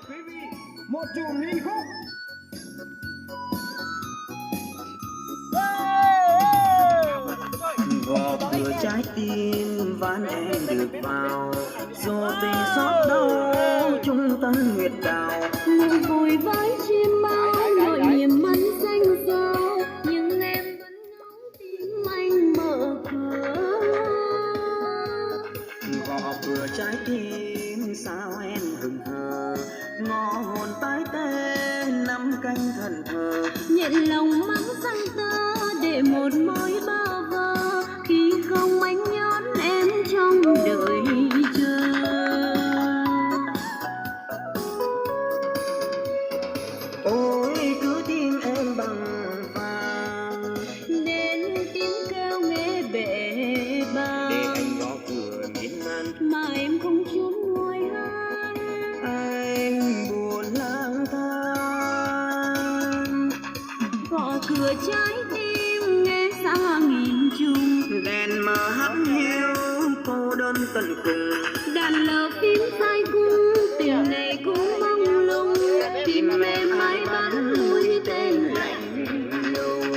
Quý vị một chùm ly khúc. Gõ cửa trái tim van em được vào, dù tình xót đau chung tân nguyệt đào. ngủ vùi với chim bao nỗi niềm mắn xanh sao, nhưng em vẫn ngóng tim anh mở cửa. Gõ cửa trái tim sao em hững hờ, ngõ hồn tái tê nắm canh thần thờ. Nhận lòng mắng răng tơ để một mối bơ vơ, khi không anh nhón em trong đợi chờ. Ôi cứ tim em bằng vàng, Đến tiếng kêu nghe bể bàng, để anh gõ cửa miên man mà em không trốn ngồi hát. anh buồn lang thang. Gõ cửa trái tim nghe xa nghìn trùng, Đèn mờ hắt hiu cô đơn tận cùng. đàn lờ phím sai cung, tình này cũng mong lung. Tim em mãi bắn lui tên lạnh lùng.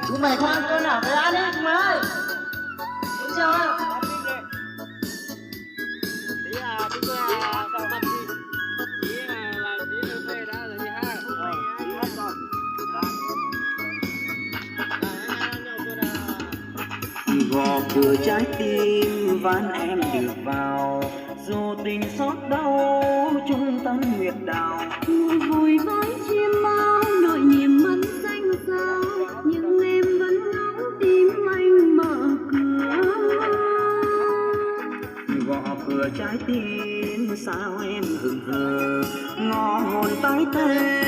Chúng mày không ăn cơm nào phải ăn đi chúng mày ơi. Đúng chưa? Tí à, tí tôi à, sao bắt đi. Tí là tí tôi phê đã rồi chị ha. Tí hết rồi. Gõ cửa trái tim van em được vào, dù tình xót đau chung tân nguyệt đào. Ngồi vùi với chim bao nỗi niềm mắn xanh sao, nhưng em vẫn ngóng tim anh mở cửa. Gõ cửa trái tim sao em hững hờ, ngõ hồn tái tê